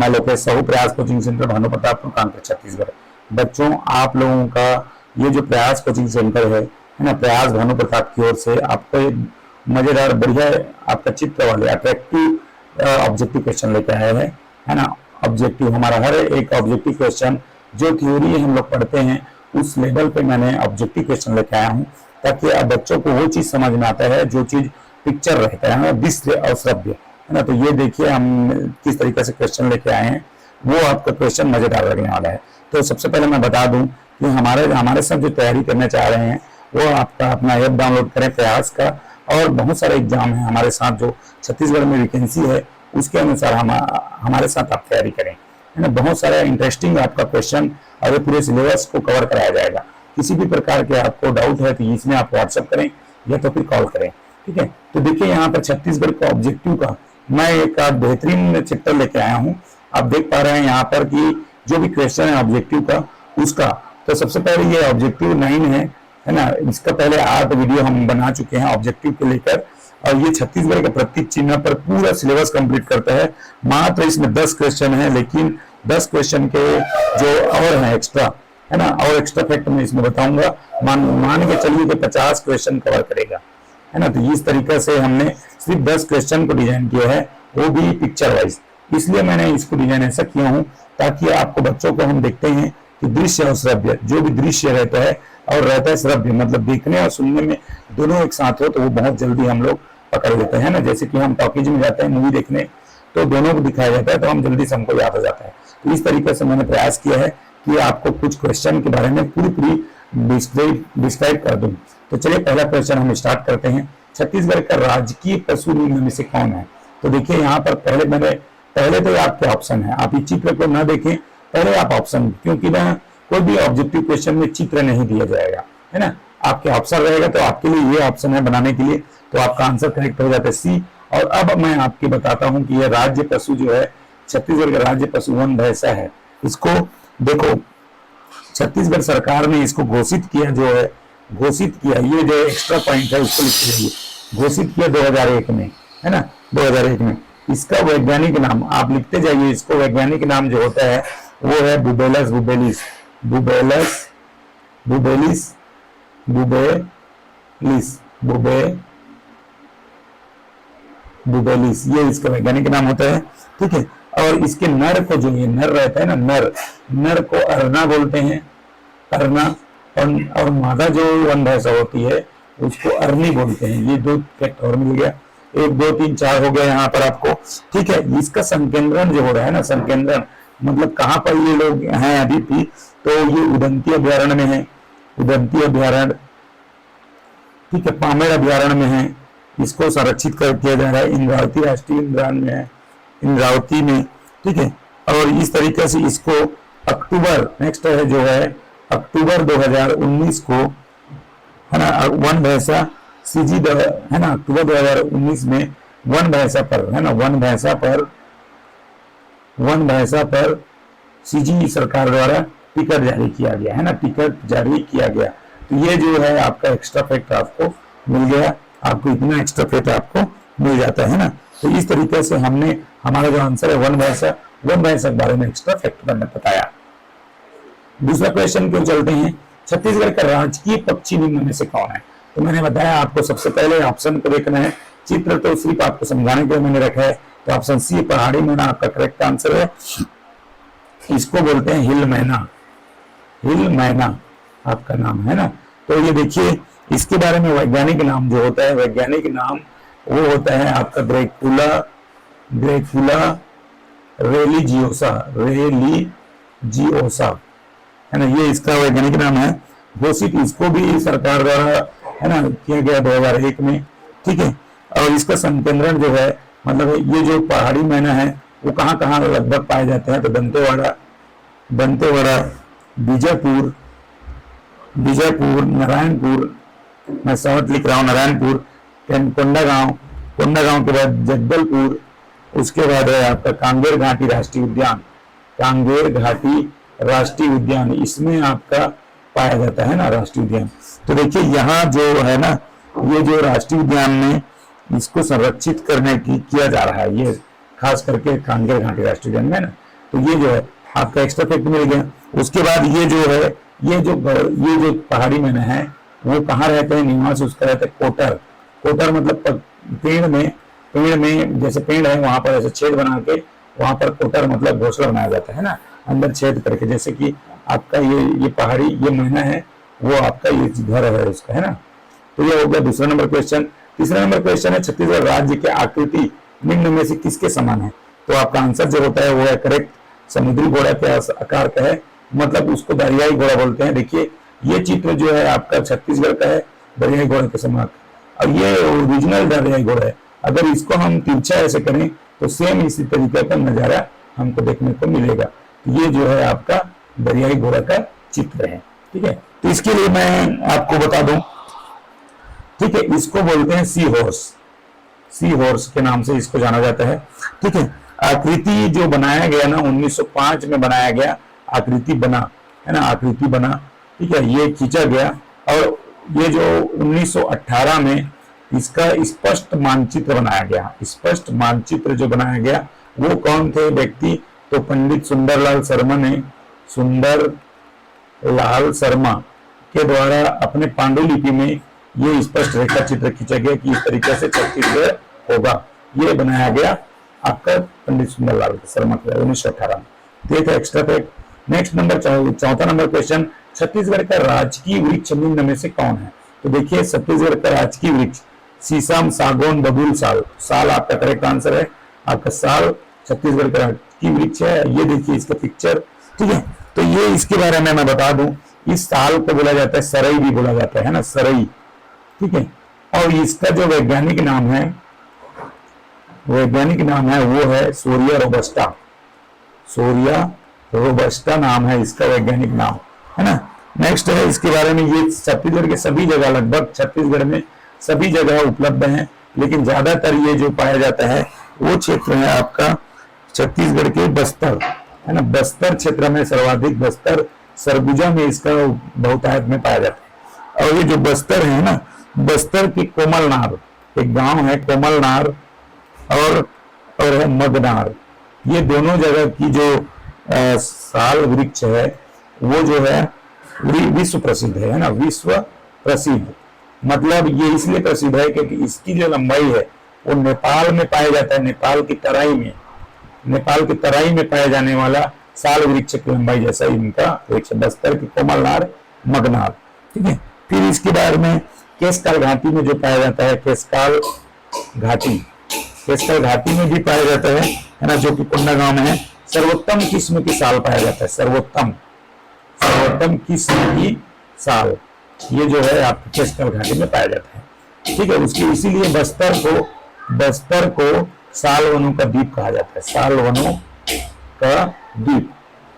मैं लोकेश साहू, प्रयास coaching centre, Bhanu Pratappur, Kanpur, Chhattisgarh. बच्चों, आप लोगों का ये जो प्रयास कोचिंग सेंटर है ना, प्रयास भानु प्रताप की ओर से आपको एक मजेदार बढ़िया आपका चित्र वाले अट्रैक्टिव ऑब्जेक्टिव क्वेश्चन लेकर आए हैं, है ना। ऑब्जेक्टिव हमारा हर एक ऑब्जेक्टिव क्वेश्चन जो थ्योरी हम लोग पढ़ते हैं उस लेवल पे मैंने ऑब्जेक्टिव क्वेश्चन लेकर आया हूँ, ताकि अब बच्चों को वो चीज समझ में आता है जो चीज पिक्चर रहता है, दृश्य और श्रव्य, है ना। तो ये देखिए हम किस तरीके से क्वेश्चन लेके आए हैं, वो आपका क्वेश्चन मजेदार लगने वाला है। तो सबसे पहले मैं बता दूं कि हमारे साथ जो तैयारी करने चाह रहे हैं वो आपका अपना ऐप डाउनलोड करें प्रयास का, और बहुत सारे एग्जाम है हमारे साथ जो छत्तीसगढ़ में वैकेंसी है उसके अनुसार हमारे साथ आप तैयारी करें, है ना। बहुत सारा इंटरेस्टिंग आपका क्वेश्चन और पूरे सिलेबस को कवर कराया जाएगा। किसी भी प्रकार के आपको डाउट है तो इसमें आप व्हाट्सएप करें या तो फिर कॉल करें, ठीक है। तो देखिए यहाँ पर छत्तीसगढ़ का ऑब्जेक्टिव का मैं एक बेहतरीन चित्र लेके आया हूँ। आप देख पा रहे हैं यहाँ पर कि जो भी क्वेश्चन है ऑब्जेक्टिव का उसका, तो सबसे पहले ये ऑब्जेक्टिव 9 है ना। इसका पहले 8 वीडियो हम बना चुके हैं ऑब्जेक्टिव को लेकर, और ये छत्तीसगढ़ के प्रतीक चिन्ह पर पूरा सिलेबस कंप्लीट करता है। मात्र इसमें 10 क्वेश्चन है, लेकिन 10 क्वेश्चन के जो और है एक्स्ट्रा, है ना, और एक्स्ट्रा फैक्ट मैं इसमें बताऊंगा। मान के चलिए कि 50 क्वेश्चन कवर करेगा, है ना। तो इस तरीके से हमने सिर्फ 10 क्वेश्चन को डिजाइन किया है, वो भी पिक्चर वाइज। इसलिए मैंने इसको डिजाइन ऐसा किया हूँ ताकि आपको बच्चों को हम देखते हैं कि दृश्य और श्रव्य, जो भी दृश्य रहता है और रहता है श्रव्य, मतलब देखने और सुनने में दोनों एक साथ हो तो वो बहुत जल्दी हम लोग पकड़ लेते हैं ना। जैसे कि हम टॉकीज में जाते हैं मूवी देखने तो दोनों को दिखाया जाता है तो हम जल्दी से हमको याद हो जाता है। तो इस तरीके से मैंने प्रयास किया है कि आपको कुछ क्वेश्चन के बारे में पूरी डिस्क्राइब कर दूं। तो चलिए पहला क्वेश्चन हम स्टार्ट करते हैं। छत्तीसगढ़ का राजकीय पशु निम्न में से कौन है? तो देखिए यहाँ पर पहले तो आपके ऑप्शन है, आप इस चित्र को ना देखें, पहले आप ऑप्शन, क्योंकि ना कोई भी ऑब्जेक्टिव क्वेश्चन में चित्र नहीं दिया जाएगा, है ना। आपके ऑप्शन रहेगा तो आपके लिए ये ऑप्शन है बनाने के लिए, तो आपका आंसर करेक्ट हो जाता है सी। और अब मैं आपको बताता हूं कि यह राज्य पशु जो है छत्तीसगढ़ का राज्य पशु वन भैंसा है। इसको देखो छत्तीसगढ़ सरकार ने इसको घोषित किया, जो है घोषित किया, ये जो एक्स्ट्रा पॉइंट है उसको लिख लीजिए, घोषित किया 2001 में, है ना, 2001 में। इसका वैज्ञानिक नाम आप लिखते जाइए, इसको वैज्ञानिक नाम जो होता है वो है बुबेलस बुबेलिस, बुबेलस बुबेलिस, बुबेलिस बुबेलिस, ये इसका वैज्ञानिक नाम होता है, ठीक है। और इसके नर को, जो ये नर रहता है ना, नर को अरना बोलते हैं, अरना, और मादा जो वन भैंसा होती है उसको अरनी बोलते हैं। ये 2 फैक्ट और मिल गया, 1 2 3 4 हो गया यहाँ पर आपको, ठीक है। इसका संकेंद्रण जो हो रहा है ना, संकेंद्रण मतलब कहाँ पर ये लोग हैं अभी भी, तो ये उदंती अभ्यारण्य में है, उदंती अभ्यारण्य, ठीक है, पामेड़ अभ्यारण्य में है। इसको संरक्षित कर किया जा रहा है, इंद्रावती राष्ट्रीय उद्यान में है, इंद्रावती में, ठीक है। और इस तरीके से इसको अक्टूबर नेक्स्ट है जो है अक्टूबर 2019 को, है ना, वन भैंसा सीजी है ना, अक्टूबर 2019 में वन भैंसा पर, है ना, वन भैंसा पर सीजी सरकार द्वारा टिकट जारी किया गया, है ना, टिकट जारी किया गया। तो ये जो है आपका एक्स्ट्रा फैक्ट आपको मिल गया, आपको इतना एक्स्ट्रा फैक्ट आपको मिल जाता है ना। तो इस तरीके से हमने हमारा जो आंसर है वन भैंसा के बारे में एक्स्ट्रा फैक्ट मैंने बताया। दूसरा क्वेश्चन क्यों चलते हैं, छत्तीसगढ़ का राजकीय पक्षी निम्न में से कौन है? तो मैंने बताया आपको सबसे पहले ऑप्शन को देखना है, चित्र तो सिर्फ आपको समझाने के लिए मैंने रखा है। तो ऑप्शन सी पहाड़ी मैना आपका करेक्ट आंसर है। इसको बोलते हैं हिल मैना आपका नाम है ना। तो ये देखिए इसके बारे में वैज्ञानिक नाम जो होता है, वैज्ञानिक नाम वो होता है आपका ग्रेकुला रेलिजियोसा, है ना, ये इसका वैज्ञानिक नाम है। घोषित इसको भी सरकार द्वारा, है ना, किया गया 2001 में, ठीक है। और इसका संकेंद्रण जो है, मतलब ये जो पहाड़ी मैना है वो कहाँ कहाँ लगभग पाए जाते हैं, तो दंतेवाड़ा, बीजापुर, नारायणपुर, मैं शॉर्ट लिख रहा हूँ, नारायणपुर, कोंडागांव के बाद जगदलपुर, उसके बाद है आपका कांगेर घाटी राष्ट्रीय उद्यान, इसमें आपका पाया जाता है ना राष्ट्रीय उद्यान। तो देखिए यहाँ जो है ना, ये जो राष्ट्रीय उद्यान में इसको संरक्षित करने की किया जा रहा है, ये खास करके कांगेर घाटी राष्ट्रीय उद्यान में ना, तो ये जो है आपका एक्स्ट्रा फैक्ट मिल गया। उसके बाद ये जो है, ये जो पहाड़ी मैना है वो कहाँ रहते हैं, निवास उसका रहता है कोटर। कोटर मतलब पेड़ में जैसे पेड़ है वहां पर ऐसे छेद बना के वहां पर कोटर मतलब घोंसला बनाया जाता है ना, अंदर छेद करके, जैसे कि आपका ये पहाड़ी ये मैना है वो आपका ये घर है उसका, है ना। तो ये हो गया दूसरा नंबर क्वेश्चन। तीसरा नंबर क्वेश्चन है छत्तीसगढ़ राज्य की आकृति निम्न में से किसके समान है। तो आपका आंसर जो होता है वो है करेक्ट, समुद्री घोड़ा के आकार का है, मतलब उसको दरियाई घोड़ा बोलते हैं। देखिए ये चित्र जो है आपका छत्तीसगढ़ का है दरियाई घोड़े के समान, और ये ओरिजिनल दरियाई घोड़ा है। अगर इसको हम तिरछा ऐसे करें तो सेम इसी तरीके का नजारा हमको देखने को मिलेगा। ये जो है आपका दरियाई घोड़ा का चित्र है, ठीक है। तो इसके लिए मैं आपको बता दूं, ठीक है, इसको बोलते हैं सी हॉर्स, सी हॉर्स के नाम से इसको जाना जाता है, ठीक है। आकृति जो बनाया गया ना 1905 में बनाया गया, आकृति बना है ना, आकृति बना, ठीक है, ये खींचा गया। और ये जो 1918 में इसका स्पष्ट मानचित्र बनाया गया, स्पष्ट मानचित्र जो बनाया गया वो कौन थे व्यक्ति, तो पंडित सुंदरलाल शर्मा ने, सुंदरलाल शर्मा के द्वारा अपने पांडुलिपि में ये स्पष्ट रेखा चित्र खींचा गया कि इस तरीके से छत्तीसगढ़ होगा। ये बनाया गया आपका पंडित सुंदरलाल शर्मा के 1918 में। तो ये था एक्स्ट्रा फैक्ट। नेक्स्ट नंबर चौथा नंबर क्वेश्चन, छत्तीसगढ़ का राजकीय वृक्ष निम्न में से कौन है। तो देखिए छत्तीसगढ़ का राजकीय वृक्ष शीशम, सागौन, बबूल, साल। साल आपका करेक्ट आंसर है, आपका साल छत्तीसगढ़ का राजकीय वृक्ष है। ये देखिए इसका पिक्चर, ठीक है। तो ये इसके बारे में मैं बता दूं, इस साल को बोला जाता है सरई भी बोला जाता है ना, सरई, ठीक है। और इसका जो वैज्ञानिक नाम है वो है सोरिया रोबस्टा, सोरिया रोबस्टा नाम है इसका वैज्ञानिक नाम, है ना। नेक्स्ट है इसके बारे में, ये छत्तीसगढ़ के सभी जगह, लगभग छत्तीसगढ़ में सभी जगह उपलब्ध हैं, लेकिन ज्यादातर ये जो पाया जाता है वो क्षेत्र है आपका छत्तीसगढ़ के बस्तर, है ना। बस्तर क्षेत्र में सर्वाधिक, बस्तर सरगुजा में इसका बहुतायत में पाया जाता है। और ये जो बस्तर है ना, बस्तर की कोमलनार एक गांव है, कोमलनार और है मगनार, ये दोनों जगह की जो साल वृक्ष है वो जो है विश्व प्रसिद्ध है ना, विश्व प्रसिद्ध। मतलब ये इसलिए प्रसिद्ध है क्योंकि इसकी जो लंबाई है वो नेपाल में पाया जाता है, नेपाल की तराई में पाया जाने वाला साल वृक्ष की लंबाई जैसा इनका वृक्ष, बस्तर की कोमलनार, मगनार, ठीक है। फिर इसके बारे में केशकाल घाटी में जो पाया जाता है, केशकाल घाटी में भी पाया जाता है ना, जो कि कोंडागांव में है। सर्वोत्तम किस्म की साल पाया जाता है, सर्वोत्तम किस्म की साल ये जो है आपके केशकाल घाटी में पाया जाता है, ठीक है। उसकी इसीलिए बस्तर को साल वनों का द्वीप कहा जाता है, साल वनों का द्वीप,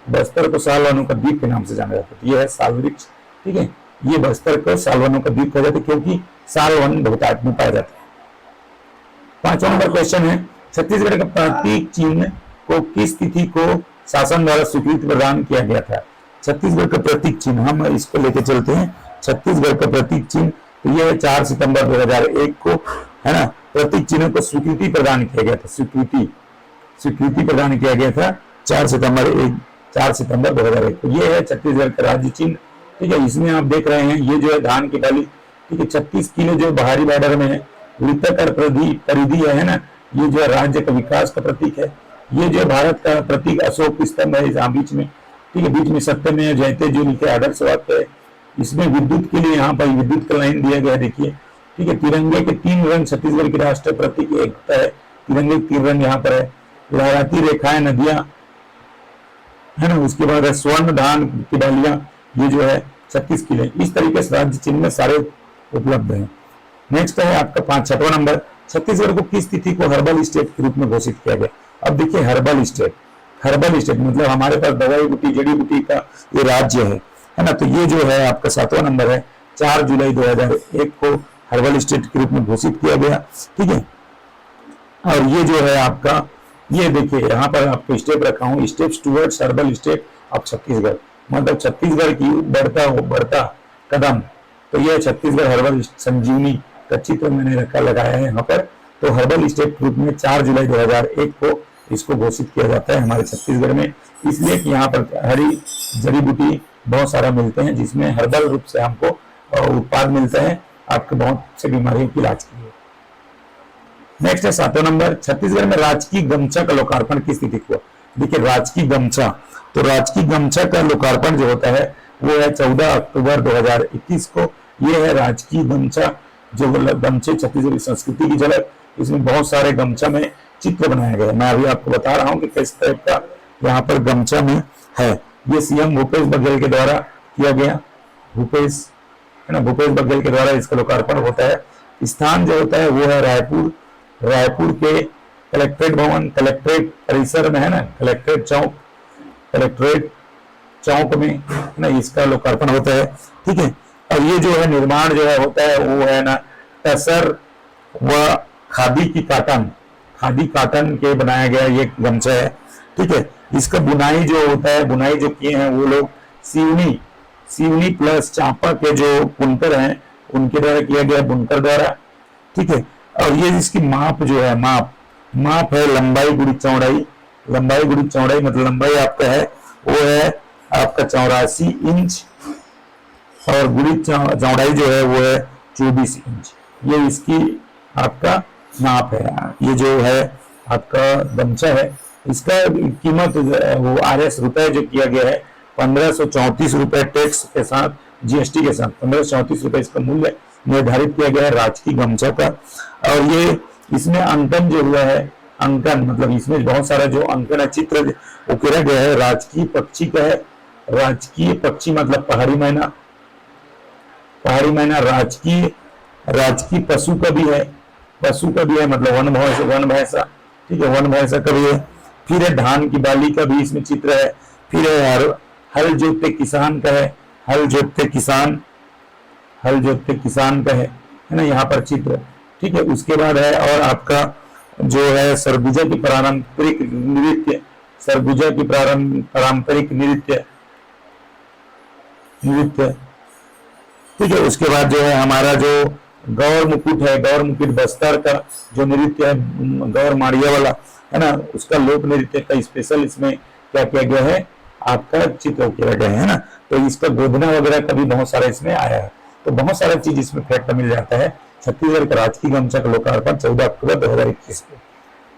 बस्तर को साल वनों का द्वीप के नाम से जाना जाता है। ये है साल वृक्ष, ठीक है। ये बस्तर को साल वनों का द्वीप कहा जाता है क्योंकि साल वन बहुतायत में पाया जाता है। पांचवा नंबर क्वेश्चन है, छत्तीसगढ़ का प्रतीक चिन्ह को किस तिथि को शासन द्वारा स्वीकृति प्रदान किया गया था। छत्तीसगढ़ का प्रतीक चिन्ह, हम इसको लेके चलते हैं। छत्तीसगढ़ का प्रतीक चिन्ह तो यह है 4 सितंबर 2001 को, है ना। प्रतीक चिन्ह को स्वीकृति प्रदान किया गया था, स्वीकृति प्रदान किया गया था 4 सितंबर 2001 को। यह है छत्तीसगढ़ का राज्य चिन्ह, ठीक है। इसमें आप देख रहे हैं ये जो है धान की डाली, ठीक है। 36 किलो जो बाहरी बॉर्डर में है, वृत्ताकार परिधि है ना, ये जो है राज्य का विकास का प्रतीक है। ये जो भारत का प्रतीक अशोक स्तंभ है जहाँ बीच में, ठीक है, बीच में सत्यमेव जयते जो लिखे आदर्श वाक्य है। इसमें विद्युत के लिए यहाँ पर विद्युत का लाइन दिया गया, देखिए, ठीक है। तिरंगे के 3 रंग छत्तीसगढ़ के राष्ट्रीय प्रतीक एकता है, तिरंगे के 3 रंग यहाँ पर है। लहराती रेखाएं, नदियां, है ना। उसके बाद है स्वर्ण धान की डालियां, ये जो है 36 किलो। इस तरीके से राज्य चिन्ह में सारे उपलब्ध हैं। नेक्स्ट है आपका 6वां नंबर, छत्तीसगढ़ को किस तिथि को हर्बल स्टेट के रूप में घोषित किया गया। अब देखिए हर्बल स्टेट मतलब हमारे पास दवाई बूटी जड़ी बूटी का ये राज्य है ना। तो ये जो है आपका 7वां नंबर है, 4 जुलाई 2001 को हर्बल स्टेट के रूप में घोषित किया गया, ठीक है। और ये जो है आपका, ये देखिए यहाँ पर आपको स्टेप रखा हूँ, steps towards herbal state of Chhattisgarh, मतलब छत्तीसगढ़ की बढ़ता कदम। तो ये छत्तीसगढ़ हर्बल संजीवनी का चित्र मैंने लगाया है यहाँ पर। तो हर्बल स्टेट के रूप में 4 जुलाई 2001 को इसको घोषित किया जाता है हमारे छत्तीसगढ़ में, इसलिए कि यहाँ पर हरी जड़ी बूटी बहुत सारा मिलते हैं, जिसमें हर्बल रूप से हमको उत्पाद मिलते हैं आपके बहुत से बीमारियों की इलाज के लिए। नेक्स्ट है 7वां नंबर, छत्तीसगढ़ में राजकीय गमछा का लोकार्पण किस तिथि को? देखिए राजकीय गमछा, तो राजकीय गमछा का लोकार्पण जो होता है वो है 14 अक्टूबर 2021 को। ये है राजकीय गमछा, जो गमछे छत्तीसगढ़ संस्कृति की झलक, इसमें बहुत सारे गमछा में चित्र बनाया गया है। मैं अभी आपको बता रहा हूँ कि किस टाइप का यहाँ पर गमछा में है। ये सीएम भूपेश बघेल के द्वारा किया गया, भूपेश है ना, भूपेश बघेल के द्वारा इसका लोकार्पण होता है। स्थान जो होता है वो है रायपुर, रायपुर के कलेक्ट्रेट भवन, कलेक्ट्रेट परिसर में है ना, कलेक्ट्रेट चौक में है ना, इसका लोकार्पण होता है। ठीक है, और ये जो है निर्माण जो है होता है वो है ना टसर व खादी काटन के बनाया गया ये गमछा है। ठीक है, इसका बुनाई जो होता है, बुनाई जो किए हैं वो लोग सीवनी प्लस चांपा के जो बुनकर हैं उनके द्वारा किया गया, बुनकर द्वारा। ठीक है, और ये इसकी माप जो है, माप है लंबाई गुड़ी चौड़ाई मतलब लंबाई आपका है वो है आपका 84 इंच और गुड़ी चौड़ाई जो है वो है 24 इंच। ये इसकी आपका नाप है। ये जो है आपका गमछा है, इसका कीमत वो RS रुपए जो किया गया है 1534 रुपए टैक्स के साथ, GST के साथ 1534 रुपए इसका मूल्य निर्धारित किया गया है राजकीय गमछा का। और ये इसमें अंकन जो हुआ है, अंकन मतलब इसमें बहुत सारा जो अंकन है, चित्र उकेरा गया है राजकीय पक्षी का है। राजकीय पक्षी मतलब पहाड़ी मैना, राजकीय पशु का भी है, मतलब वन भैंसा। ठीक है, वन भैंसा का भी है। फिर है धान की बाली का भी इसमें चित्र है। फिर है हल जोतते किसान का है, हल जोतते किसान का है ना यहाँ पर चित्र। ठीक है, उसके बाद है और आपका जो है सरगुजा की पारंपरिक नृत्य। ठीक है, उसके बाद जो है हमारा जो गौर मुकुट बस्तर का जो नृत्य है, गौर माड़िया वाला है ना, उसका लोक नृत्य का स्पेशल इसमें क्या किया गया है, आपका चित्र किया गया है ना। तो इसका गोधना वगैरह का भी बहुत सारा इसमें आया है। तो बहुत सारा चीज इसमें फैक्ट मिल जाता है। छत्तीसगढ़ का राजकीय गमछा का लोकार्पण 14 अक्टूबर 2021 को।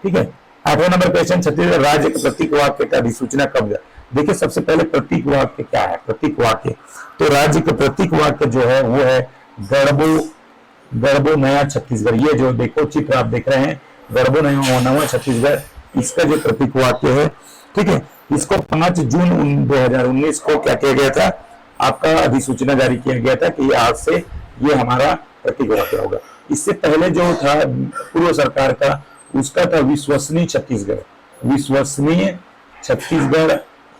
ठीक है, 8वां नंबर क्वेश्चन, छत्तीसगढ़ राज्य के प्रतीक वाक्य का अधिसूचना कब? देखिए सबसे पहले प्रतीक वाक्य क्या है, प्रतीक वाक्य तो राज्य का प्रतीक वाक्य जो है वो है गढ़बो नया छत्तीसगढ़। ये जो देखो चित्र आप देख रहे हैं, गढ़बो नया छत्तीसगढ़, इसका जो प्रतीक वाक्य है। ठीक है, इसको 5 जून 2019 को क्या किया गया था, आपका अधिसूचना जारी किया गया था कि आज से ये हमारा प्रतीक वाक्य होगा। इससे पहले जो था पूर्व सरकार का, उसका था विश्वसनीय छत्तीसगढ़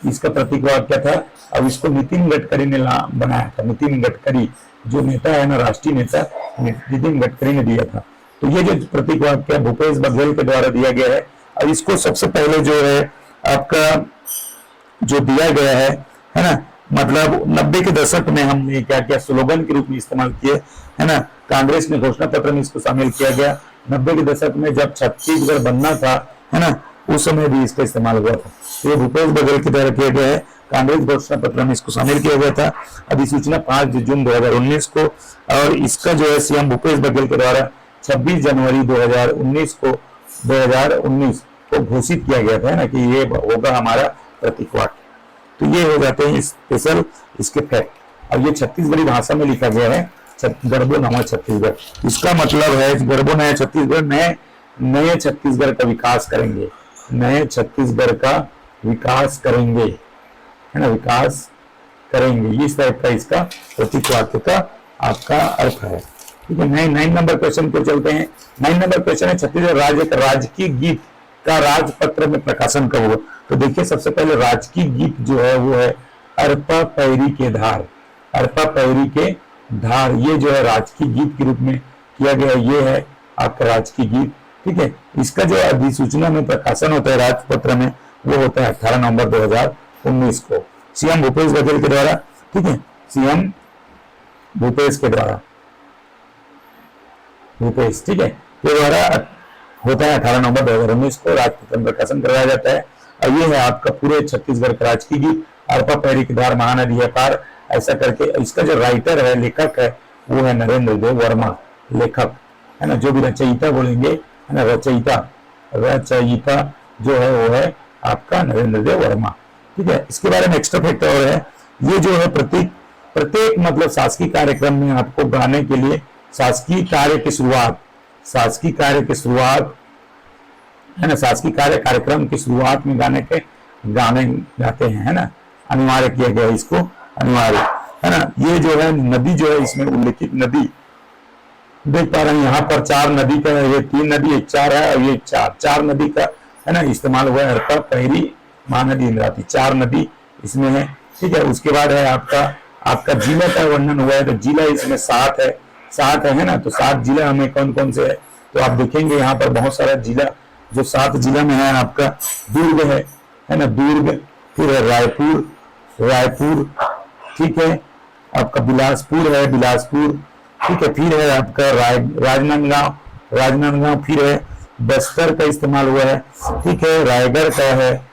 इसका प्रतीक वाक्य था। अब इसको नितिन गडकरी ने बनाया था, नितिन गडकरी जो नेता है ना, राष्ट्रीय नेता नितिन गडकरी ने दिया था। तो ये जो प्रतीक वाक्य भूपेश बघेल के द्वारा दिया गया है। अब इसको सबसे पहले जो है आपका जो दिया गया है ना, मतलब 90 के दशक में हमने क्या किया, स्लोगन के रूप में इस्तेमाल किए है ना। कांग्रेस ने घोषणा पत्र में इसको शामिल किया गया। 90 के दशक में जब छत्तीसगढ़ बनना था है ना, उस समय भी इसका इस्तेमाल हुआ था। ये भूपेश बघेल के द्वारा किया गया है, कांग्रेस घोषणा पत्र में इसको शामिल किया गया था। अधिसूचना 5 जून 2019 को, और इसका जो है सीएम भूपेश बघेल के द्वारा 26 जनवरी 2019 को घोषित किया गया था ना कि ये होगा हमारा प्रतीक वाक्य। तो ये हो जाते हैं स्पेशल इसके फैक्ट। और ये छत्तीसगढ़ी भाषा में लिखा गया है, गढ़बो नवा छत्तीसगढ़। इसका मतलब है गढ़बो नया छत्तीसगढ़, नए छत्तीसगढ़ का विकास करेंगे, नए छत्तीसगढ़ का विकास करेंगे है ना, विकास करेंगे। इस टाइप का इसका प्रतीक वाक्य का आपका अर्थ है। ठीक है, 9 नंबर क्वेश्चन को चलते हैं। 9 नंबर क्वेश्चन है छत्तीसगढ़ राज्य का राजकीय गीत का राजपत्र में प्रकाशन कब हुआ? तो देखिए सबसे पहले राजकीय गीत जो है वो है अरपा पैरी के धार, अरपा पैरी के धार। ये जो है राजकीय गीत के रूप में किया गया, ये है आपका राजकीय गीत। ठीक है, इसका जो अधिसूचना में प्रकाशन होता है राजपत्र में, वो होता है 18 नवंबर 2019 को सीएम भूपेश बघेल के द्वारा। ठीक है, सीएम भूपेश के द्वारा, ठीक है, के द्वारा होता है 18 नवंबर 2019 को राजपत्र में प्रकाशन करवाया जाता है। और ये है आपका पूरे छत्तीसगढ़ का राजकीय गीत, अरपा पैरी की धार महानदी है पार, ऐसा करके। इसका जो राइटर है, लेखक है, वो है नरेंद्र देव वर्मा, लेखक है ना। जो भी रचयिता बोलेंगे है ना, रचयिता जो है वो है आपका नरेंद्र देव वर्मा। ठीक है, इसके बारे में एक्स्ट्रा फैक्ट और है, ये जो है प्रत्येक मतलब शासकीय कार्यक्रम में आपको गाने के लिए शासकीय कार्य की शुरुआत है ना, शासकीय कार्यक्रम की शुरुआत में गाने गाते हैं है ना, अनिवार्य किया गया इसको, अनिवार्य है ना। ये जो है नदी जो है इसमें उल्लेखित नदी देख पा रहे हैं यहाँ पर 4 नदी का, ये 3 नदी, एक 4 है और ये 4 नदी का है ना इस्तेमाल हुआ है। हरपा पैरी महानदी इंद्रावती 4 नदी इसमें है। ठीक है, उसके बाद है आपका जिला का वर्णन हुआ है, तो जिला इसमें 7 है ना। तो 7 जिला हमें कौन कौन से है, तो आप देखेंगे यहाँ पर बहुत सारा जिला, जो 7 जिला में है आपका दुर्ग है ना, दुर्ग, फिर है रायपुर, ठीक है, आपका बिलासपुर है, ठीक है, फिर है आपका राजनांदगांव, फिर है बस्तर का इस्तेमाल हुआ है, ठीक है, रायगढ़ का है,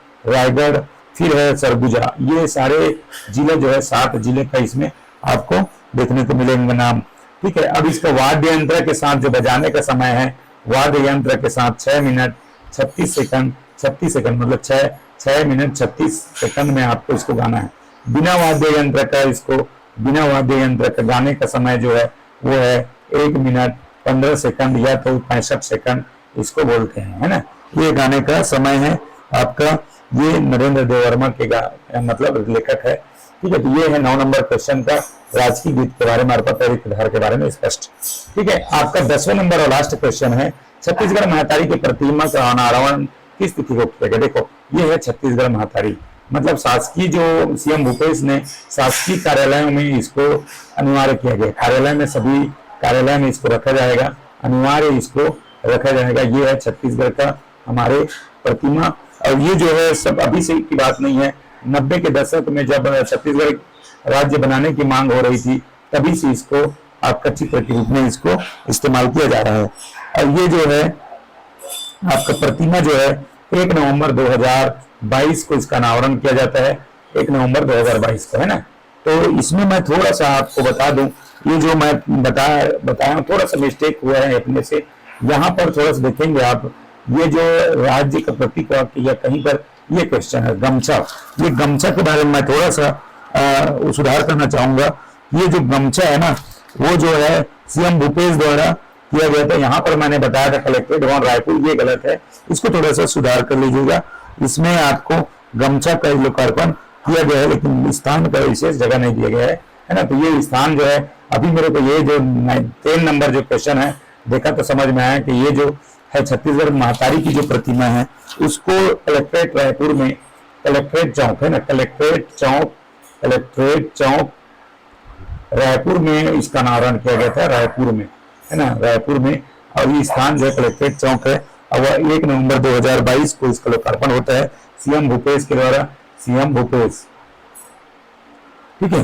फिर है सरगुजा। ये सारे जिले जो है 7 जिले का इसमें आपको देखने को मिलेंगे नाम। ठीक है, अब इसका वाद्य यंत्र के साथ जो बजाने का समय है, वाद्य यंत्र के साथ 6 मिनट 36 सेकंड मतलब 6 मिनट 36 सेकंड में आपको इसको गाना है। बिना वाद्य यंत्र का गाने का समय जो है वो है 1 मिनट 15 सेकंड या तो 65 सेकंड इसको बोलते हैं है ना। ये गाने का समय है आपका। ये नरेंद्र देव वर्मा के मतलब लेखक है। ठीक है, तो ये है 9 नंबर क्वेश्चन का राजकीय गीत के बारे में, अरपा पैरी की धार के बारे में स्पष्ट। ठीक है, आपका 10वें नंबर और लास्ट क्वेश्चन है, छत्तीसगढ़ महतारी की प्रतिमा का अनावरण किस तिथि को किया गया। देखो, ये है छत्तीसगढ़ महतारी, मतलब शासकीय जो सीएम भूपेश ने शासकीय कार्यालयों में इसको अनिवार्य किया गया। कार्यालय में सभी कार्यालय में इसको रखा जाएगा, अनिवार्य इसको रखा जाएगा। ये है छत्तीसगढ़ का हमारे प्रतिमा। और ये जो है सब अभी से की बात नहीं है, 90 के दशक में जब छत्तीसगढ़ राज्य बनाने की मांग हो रही थी, तभी से इसको आपका चित्र के रूप में इसको इस्तेमाल किया जा रहा है। और ये जो है आपका प्रतिमा जो है 1 नवंबर 2022 को इसका अनावरण किया जाता है, 1 नवंबर 2022 को है ना। तो इसमें मैं थोड़ा सा आपको बता दूं, ये जो मैं बताया थोड़ा सा मिस्टेक हुआ है अपने से। यहाँ पर थोड़ा सा देखेंगे आप, ये जो राज्य का प्रतीक या कहीं पर ये क्वेश्चन है गमछा। ये गमछा के बारे में मैं थोड़ा सा सुधार करना चाहूंगा। ये जो गमछा है ना, वो जो है सीएम भूपेश द्वारा किया गया था। यहाँ पर मैंने बताया था कलेक्ट्रेट भवन रायपुर, ये गलत है, इसको थोड़ा सा सुधार कर लीजिएगा। इसमें आपको गमछा का लोकार्पण किया गया है, लेकिन स्थान का विशेष जगह नहीं दिया गया है ना। तो ये स्थान जो है, अभी मेरे को ये जो 10 नंबर जो क्वेश्चन है देखा तो समझ में आया कि ये जो है छत्तीसगढ़ महतारी की जो प्रतिमा है, उसको कलेक्ट्रेट रायपुर में, कलेक्ट्रेट चौक है ना, कलेक्ट्रेट चौक रायपुर में इसका अनावरण किया गया था, रायपुर में है ना, रायपुर में। और ये स्थान जो है कलेक्ट्रेट चौक है। और 1 नवंबर 2022 को इसका लोकार्पण होता है सीएम भूपेश के द्वारा, सीएम भूपेश। ठीक है,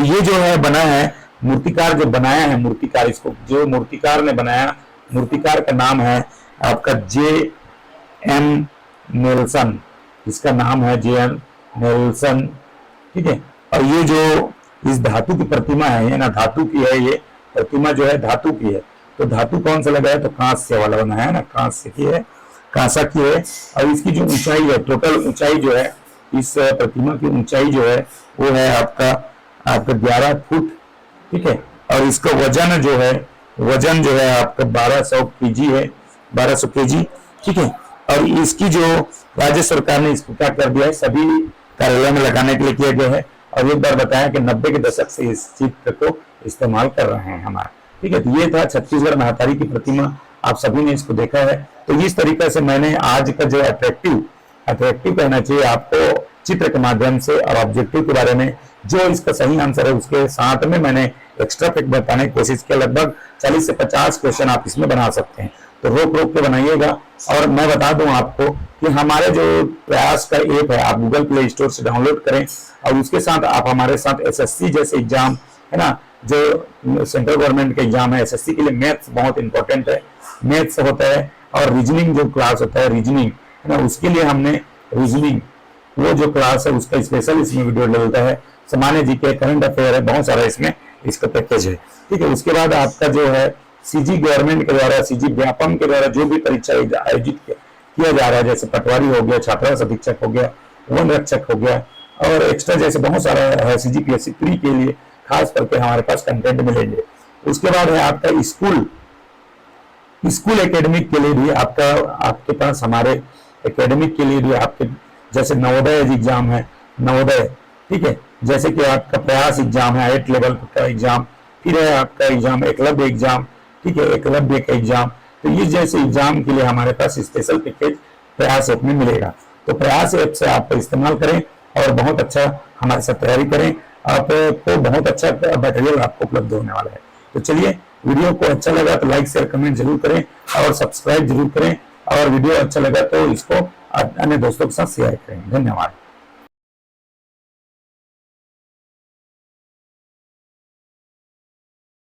ये जो है बना है, मूर्तिकार जो बनाया है, मूर्तिकार इसको जो मूर्तिकार ने बनाया, मूर्तिकार का नाम है आपका J.M. नेल्सन, इसका नाम है J.M. नेल्सन। ठीक है, और ये जो इस धातु की प्रतिमा है ना, धातु की है, ये प्रतिमा जो है धातु की है। तो धातु कौन सा लगा है, तो कांस्य वाला बना है ना, कांस्य की है, कांसा की है। और इसकी जो ऊंचाई है, टोटल ऊंचाई जो है इस प्रतिमा की ऊंचाई जो है वो है आपका 11 फुट। ठीक है, और इसका वजन जो है आपका 1200 केजी है, 1200 केजी। ठीक है, और इसकी जो राज्य सरकार ने इसको क्या कर दिया है, सभी कार्यालय में लगाने के लिए किया गया है। और एक बार बताया कि 90 के दशक से इस चित्र को इस्तेमाल कर रहे हैं हमारे। ठीक है, तो ये था छत्तीसगढ़ महतारी की प्रतिमा, आप सभी ने इसको देखा है। तो इस तरीके से मैंने आज का जो अट्रैक्टिव कहना चाहिए आपको चित्र के माध्यम से, और ऑब्जेक्टिव के बारे में जो इसका सही आंसर है उसके साथ में मैंने एक्स्ट्रा फैक्ट बताने की कोशिश किया। लगभग 40 से 50 क्वेश्चन आप इसमें बना सकते हैं, तो रोक के बनाइएगा। और मैं बता दूं आपको कि हमारे जो प्रयास का ऐप है, आप गूगल प्ले स्टोर से डाउनलोड करें, और उसके साथ आप हमारे साथ एसएससी जैसे एग्जाम है ना, जो सेंट्रल गवर्नमेंट के एग्जाम है, एसएससी के लिए मैथ्स बहुत इंपॉर्टेंट है। मैथ्स होता है और रीजनिंग जो क्लास होता है रीजनिंग है ना, उसके लिए हमने रीजनिंग वो जो क्लास है उसका स्पेशल इसमें वीडियो डलता है। सामान्य जीके, करंट अफेयर है, बहुत सारा इसमें इसका पैकेज है। ठीक है, उसके बाद आपका जो है सीजी गवर्नमेंट के द्वारा, सीजी व्यापम के द्वारा जो भी परीक्षा आयोजित किया जा रहा है, जैसे पटवारी हो गया, छात्रावास अधीक्षक हो गया, वन रक्षक हो गया और एक्स्ट्रा जैसे बहुत सारा है सीजीपीएससी प्री के लिए खास करके हमारे पास कंटेंट मिलेंगे। उसके बाद है आपका स्कूल एकेडमिक के लिए भी आपके पास हमारे एकेडमिक के लिए भी आपके जैसे नवोदय एग्जाम है, नवोदय, ठीक है, जैसे कि आपका प्रयास एग्जाम है 8 लेवल का एग्जाम, फिर है आपका एग्जाम एकलव्य एग्जाम, ठीक है, एकलव्य का एग्जाम। तो ये जैसे एग्जाम के लिए हमारे पास स्पेशल पैकेज प्रयास ऐप में मिलेगा। तो प्रयास ऐप से आप इस्तेमाल करें और बहुत अच्छा हमारे साथ तैयारी करें, आपको बहुत अच्छा मटेरियल आपको उपलब्ध होने वाला है। तो चलिए, वीडियो को अच्छा लगा तो लाइक शेयर कमेंट जरूर करें और सब्सक्राइब जरूर करें, और वीडियो अच्छा लगा तो इसको अन्य दोस्तों के साथ शेयर करें। धन्यवाद।